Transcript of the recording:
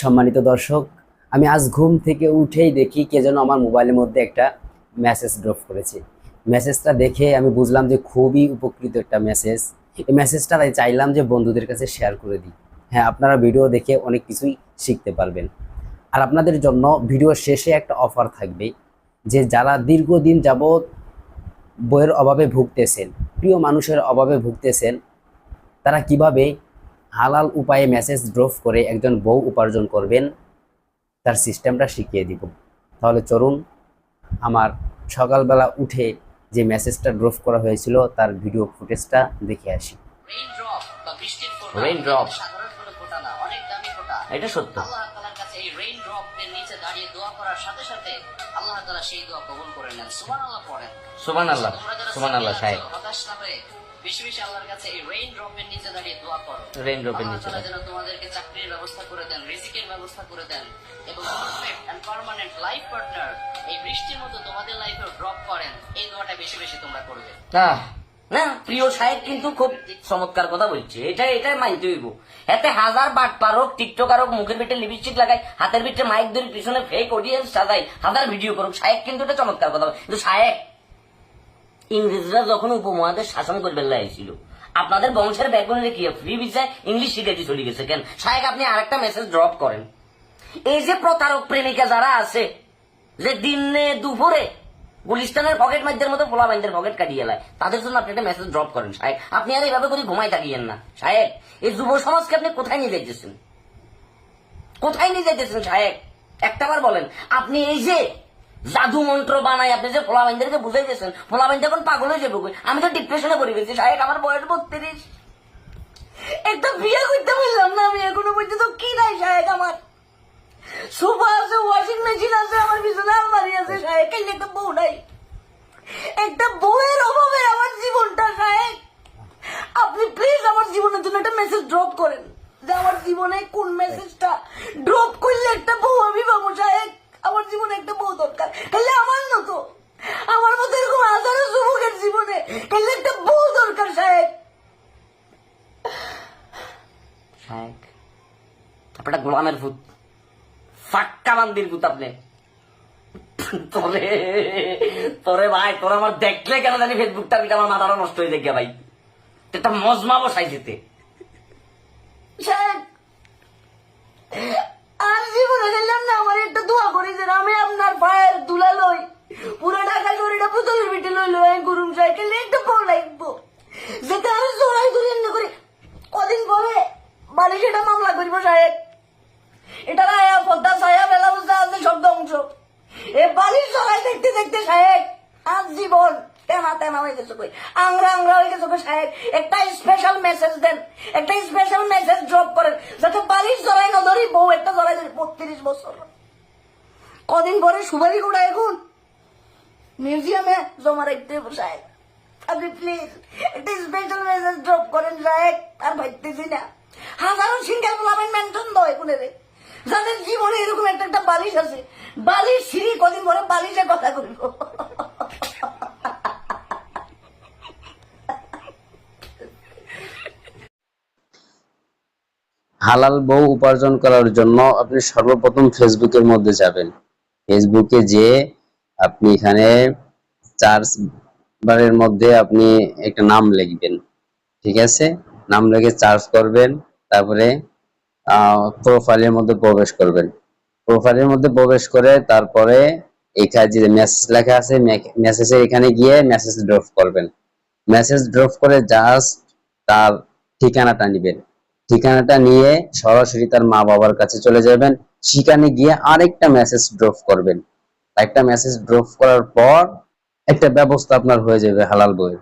সম্মানিত দর্শক, আমি আজ ঘুম থেকে উঠেই দেখি কে যেন আমার মোবাইলের মধ্যে একটা মেসেজ ড্রপ করেছে। মেসেজটা দেখে আমি বুঝলাম যে খুবই উপকৃত একটা মেসেজ। এই মেসেজটা তাই চাইলাম যে বন্ধুদের কাছে শেয়ার করে দিই। হ্যাঁ, আপনারা ভিডিও দেখে অনেক কিছুই শিখতে পারবেন। আর আপনাদের জন্য ভিডিওর শেষে একটা অফার থাকবে, যে যারা দীর্ঘদিন যাবৎ বইয়ের অভাবে ভুগতেছেন, প্রিয় মানুষের অভাবে ভুগতেছেন, তারা কিভাবে হালাল উপায়ে মেসেজ ড্রপ করে একজন বউ উপার্জন করবেন তার সিস্টেমটা শিখিয়ে দিব। তাহলে চলুন আমার সকালবেলা উঠে যে মেসেজটা ড্রপ করা হয়েছিল তার ভিডিও ফুটেজটা দেখে আসি। রেইন ড্রপ এটা সত্য। আল্লাহ তাআলার কাছে এই রেইন ড্রপ এর নিচে দাঁড়িয়ে দোয়া করার সাথে সাথে আল্লাহ তাআলা সেই দোয়া কবুল করে নেন। সুবহানাল্লাহ পড়েন। সুবহানাল্লাহ, সুবহানাল্লাহ। সাহেব হতাশ না হয়ে বেশি বেশি আল্লাহর কাছে এই রেইন ড্রপ এর নিচে দাঁড়িয়ে দোয়া করো। রেইন ড্রপ এর আল্লাহ নিচে তাআলা যেন তোমাদেরকে চাকরির ব্যবস্থা করে দেন, রিজিকের ব্যবস্থা করে দেন এবং perfect and permanent life partner এই বৃষ্টির মতো তোমাদের লাইফে ড্রপ করেন। এই দোয়াটা বেশি বেশি তোমরা করবে। না, প্রিয় সাহেব কিন্তু খুব চমৎকার কথা বলছে। এটাই মানতে হইব। এতে হাজার বাট পারক, টিকটকার হোক, মুখের ভিতরে লিপস্টিক লাগাই, হাতের ভিতরে মাইক ধরে, পিছনে ফেক অডিয়েন্স সাজাই, হাজার ভিডিও করুক, সাহেব কিন্তু এটা চমৎকার কথা। কিন্তু সাহেব, ইংরেজরা যখন উপমহাদেশ শাসন করবেন লাইছিল, আপনাদের বংশের ব্যাকগ্রাউন্ডে কি ফ্রি ভিসায় ইংলিশ শিখেছি চলে গেছে কেন? সাহেব, আপনি আরেকটা মেসেজ ড্রপ করেন। এই যে প্রতারক প্রেমিকা যারা আছে, যে দিনে দুপুরে গুলিস্তানের পকেট মাইদের মতো পোলা বাইন্দের পকেট কাটিয়ে এলায়, তাদের জন্য আপনি একটা মেসেজ ড্রপ করেন সাহেব। আপনি আর এইভাবে করে ঘুমাই থাকিয়েন না সাহেব। এই যুব সমাজকে আপনি কোথায় নিয়ে যাইতেছেন? কোথায় নিয়ে যাইতেছেন সাহেব? একটাবার বলেন। আপনি এই যে জাদু মন্ত্র বানাই আপনি যে পোলা বাইন্দেরকে বুঝাইতেছেন, পোলা বাইন্দের এখন পাগল হয়ে যাবে। আমি তো ডিপ্রেশনে পড়ে গেছি সাহেব। আমার বয়স 32। একটা বিয়ে করতে পারলাম না আমি এখনো পর্যন্ত। কি নাই সাহেব? আমার সোফা আছে, ওয়াশিং মেশিন আছে, আমার পিছনে আলমারি আছে সাহেব। কিন্তু একটা বউ নাই। একটা বউয়ের অভাবে আমার জীবনটা সাহেব। আপনি প্লিজ আমার জীবনের জন্য একটা মেসেজ ড্রপ করেন, যে আমার জীবনে কোন মেসেজটা ড্রপ করলে একটা বউ আমি পাবো সাহেব। আমার জীবনে একটা বউ দরকার। তাহলে আমার মতো এরকম হাজারো যুবকের জীবনে তাহলে একটা বউ দরকার সাহেব। সাহেব, আপনার গোলামের ভূত, ফাক্কা বান্দির ভূত আপনি। তোরে ভাই, তোর আমার দেখলে কেন জানি ফেসবুকটা আমার মাথাটা নষ্ট হয়ে যায় ভাই। একটা মজমা বসাই যেতে আর জীবনে গেলাম না। আমার একটা দোয়া করেছেন, আমি আপনার পায়ের দুলা লই, পুরো ঢাকা শরীরটা পুতুলের পিঠে লই লই গুরুম সাইকেল একটা বউ লাগবো, যেটা আমি জোড়াই করি এমনি করি। কদিন পরে বাড়ি সেটা মামলা করবো সাহেব। এটা আয়া পদ্মা ছায়া বেলা বুঝতে আছে সব ধ্বংস। এ বালির সবাই দেখতে দেখতে সাহেব আজ জীবন তেনা তেনা হয়ে গেছে, কই আংরা আংরা হয়ে গেছে সাহেব। একটা স্পেশাল মেসেজ দেন, একটা স্পেশাল মেসেজ ড্রপ করেন, যাতে বালির জড়াই না ধরি, বউ একটা জড়াই ধরি। 32 বছর। কদিন পরে সুপারি গুড়া এখন মিউজিয়ামে জমা রাখতে হবে সাহেব। আপনি প্লিজ একটা স্পেশাল মেসেজ ড্রপ করেন সাহেব। আর ভাবতেছি না হাজারো সিঙ্গেল পোলাবেন মেনশন দয় কোনে রে, যাদের জীবনে এরকম একটা একটা বালিশ আছে, বালিশ সিঁড়ি। কদিন পরে বালিশের কথা করিব। হালাল বউ উপার্জন করার জন্য আপনি সর্বপ্রথম ফেসবুকের মধ্যে যাবেন। ফেসবুকে যে আপনি এখানে সার্চ বারের মধ্যে আপনি একটা নাম লিখবেন, ঠিক আছে? নাম লিখে সার্চ করবেন, তারপরে প্রোফাইলের মধ্যে প্রবেশ করবেন। প্রোফাইলের মধ্যে প্রবেশ করে তারপরে এখানে যে মেসেজ লেখা আছে, মেসেজের এখানে গিয়ে মেসেজ ড্রপ করবেন। মেসেজ ড্রপ করে জাস্ট তার ঠিকানাটা নেবেন। ঠিকানাটা নিয়ে সরাসরি তার মা বাবার কাছে চলে যাবেন। সেখানে গিয়ে আরেকটা মেসেজ ড্রপ করবেন। একটা মেসেজ ড্রপ করার পর একটা ব্যবস্থা আপনার হয়ে যাবে হালাল বইয়ের।